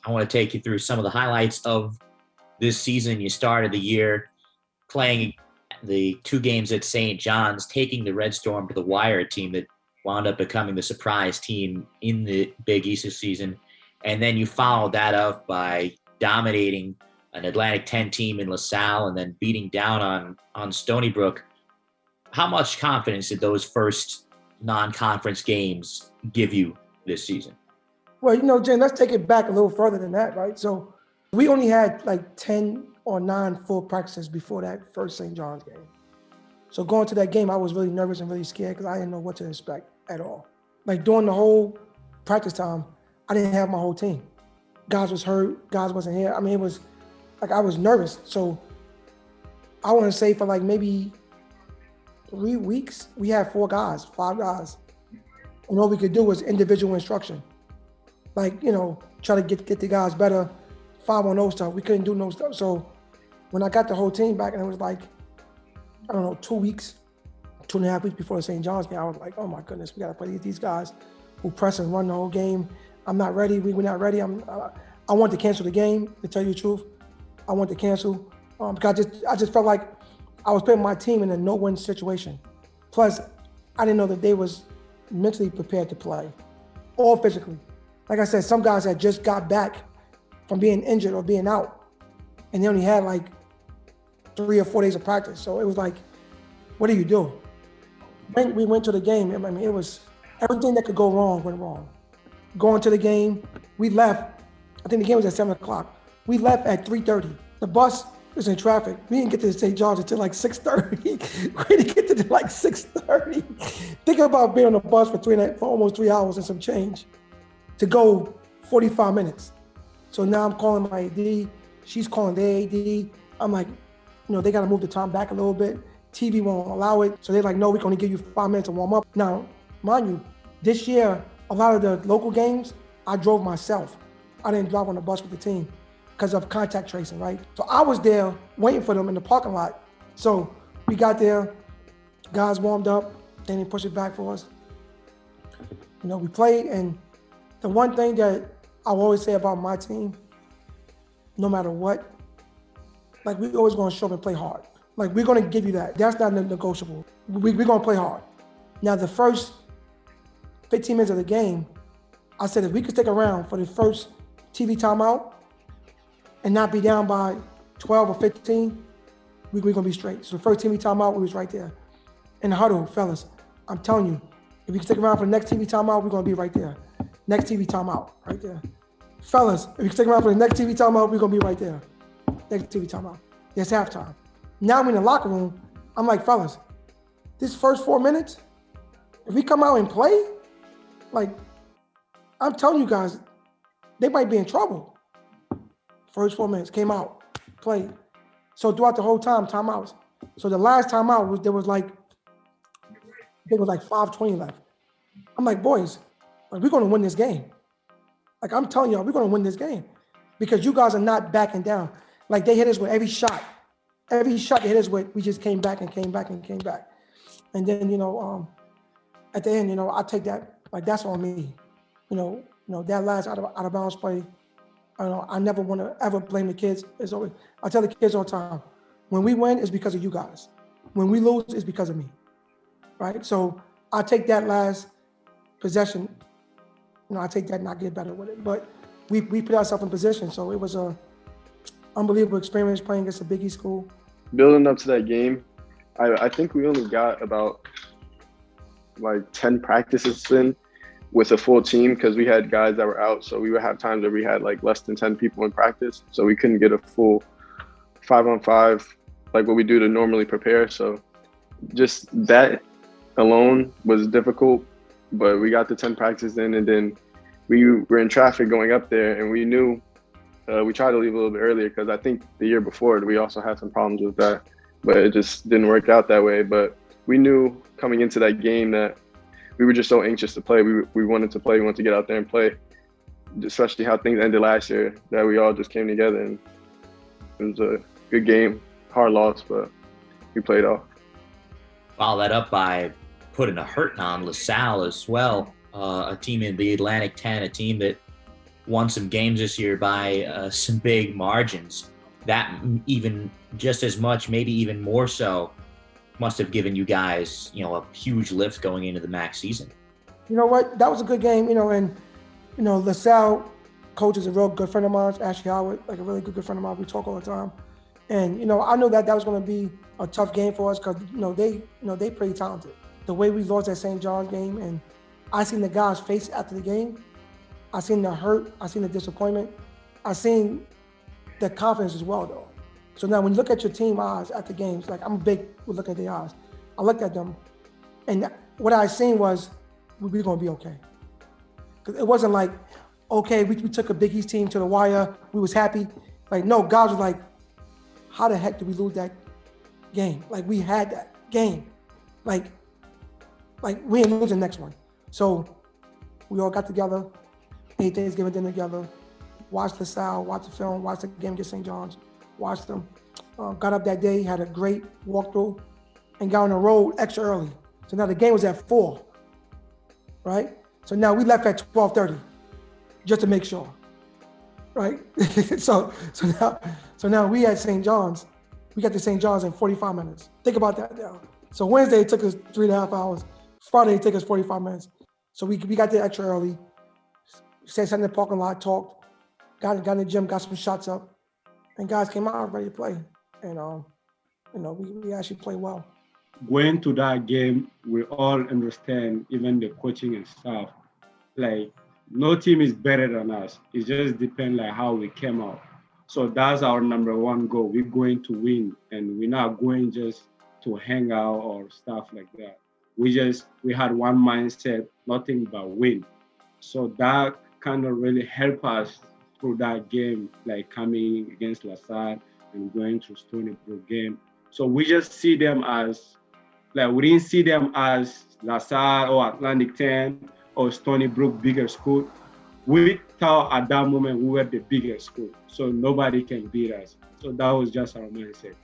I want to take you through some of the highlights of this season. You started the year playing the 2 games at St. John's, taking the Red Storm to the wire, a team that wound up becoming the surprise team in the Big East this season. And then you followed that up by dominating an Atlantic 10 team in LaSalle and then beating down on Stony Brook. How much confidence did those first non-conference games give you this season? Well, Jen, let's take it back a little further than that, right? So we only had like 10 or 9 full practices before that first St. John's game. So going to that game, I was really nervous and really scared because I didn't know what to expect at all. Like during the whole practice time, I didn't have my whole team. Guys was hurt, guys wasn't here. I mean, it was like I was nervous. So I want to say for like maybe 3 weeks, we had 4 guys, 5 guys. And all we could do was individual instruction. Like, try to get the guys better, 5-on-0 stuff. We couldn't do no stuff. So when I got the whole team back and it was like, 2 weeks, 2.5 weeks before the St. John's game, I was like, oh my goodness, we got to play these guys who press and run the whole game. I'm not ready. We're not ready. I want to cancel the game, to tell you the truth. I want to cancel because I just felt like I was putting my team in a no-win situation. Plus, I didn't know that they was mentally prepared to play or physically. Like I said, some guys had just got back from being injured or being out, and they only had like 3 or 4 days of practice. So it was like, what do you do? When we went to the game, I mean, it was everything that could go wrong went wrong. Going to the game, we left. I think the game was at 7 o'clock. We left at 3:30. The bus was in traffic. We didn't get to St. John's until like 6:30. We didn't get to like 6:30. Thinking about being on the bus for almost 3 hours and some change to go 45 minutes. So now I'm calling my AD. She's calling their AD. I'm like, they got to move the time back a little bit. TV won't allow it. So they're like, no, we're going to give you 5 minutes to warm up. Now, mind you, this year, a lot of the local games, I drove myself. I didn't drive on the bus with the team because of contact tracing, right? So I was there waiting for them in the parking lot. So we got there, guys warmed up, then they pushed it back for us. We played, and the one thing that I will always say about my team, no matter what, like we're always going to show up and play hard. Like we're going to give you that. That's not negotiable. We're going to play hard. Now the first 15 minutes of the game, I said if we could stick around for the first TV timeout and not be down by 12 or 15, we're going to be straight. So the first TV timeout, we was right there. In the huddle, fellas, I'm telling you, if we can stick around for the next TV timeout, we're going to be right there. Next TV timeout, right there. Fellas, if you stick around for the next TV timeout, we're going to be right there. Next TV timeout. It's halftime. Now I'm in the locker room. I'm like, fellas, this first 4 minutes, if we come out and play, like, I'm telling you guys, they might be in trouble. First 4 minutes, came out, played. So throughout the whole time, timeouts. So the last timeout, there was like 5:20 left. I'm like, boys, we're going to win this game. Like, I'm telling y'all, we're going to win this game because you guys are not backing down. Like, they hit us with every shot. Every shot they hit us with, we just came back and came back and came back. And then, at the end, I take that, like, that's on me. That last out of bounds play, I never want to ever blame the kids. It's always, I tell the kids all the time, when we win, it's because of you guys. When we lose, it's because of me, right? So I take that last possession, I take that and I get better with it. But we put ourselves in position, so it was a unbelievable experience playing against a Big East school. Building up to that game, I think we only got about like 10 practices in with a full team because we had guys that were out. So we would have times where we had like less than 10 people in practice. So we couldn't get a full 5-on-5 like what we do to normally prepare. So just that alone was difficult, but we got the 10 practices in, and then we were in traffic going up there, and we knew we tried to leave a little bit earlier because I think the year before we also had some problems with that, but it just didn't work out that way. But we knew coming into that game that we were just so anxious to play. We wanted to play. We wanted to get out there and play, especially how things ended last year, that we all just came together, and it was a good game. Hard loss, but we played off. Follow that up by putting a hurting on LaSalle as well, a team in the Atlantic 10, a team that won some games this year by some big margins. That even just as much, maybe even more so, must have given you guys, a huge lift going into the MAC season. You know what? That was a good game, and LaSalle coach is a real good friend of mine, Ashley Howard, like a really good friend of mine. We talk all the time. And, I knew that was going to be a tough game for us because, they pretty talented. The way we lost that St. John's game, and I seen the guys' face after the game. I seen the hurt. I seen the disappointment. I seen the confidence as well, though. So now when you look at your team eyes at the games, like I'm big with looking at their eyes. I looked at them, and what I seen was we're going to be okay. Because it wasn't like, okay, we took a Big East team to the wire. We was happy. Like, no, guys was like, how the heck did we lose that game? Like, we had that game. Like we ain't losing the next one. So we all got together, ate Thanksgiving dinner together, watched LaSalle, watched the film, watched the game against St. John's, watched them. Got up that day, had a great walkthrough, and got on the road extra early. So now the game was at 4, right? So now we left at 12:30, just to make sure, right? so now we at St. John's. We got to St. John's in 45 minutes. Think about that now. So Wednesday it took us 3.5 hours. Friday it took us 45 minutes. So we got there extra early. Sat in the parking lot, talked, got in the gym, got some shots up, and guys came out ready to play. And we actually played well. Going to that game, we all understand, even the coaching and staff, like no team is better than us. It just depends like how we came out. So that's our number one goal. We're going to win, and we're not going just to hang out or stuff like that. We had one mindset, nothing but win. So that kind of really helped us through that game, like coming against LaSalle and going to Stony Brook game. So we just see them as, like we didn't see them as LaSalle or Atlantic 10 or Stony Brook bigger school. We thought at that moment we were the bigger school, so nobody can beat us. So that was just our mindset.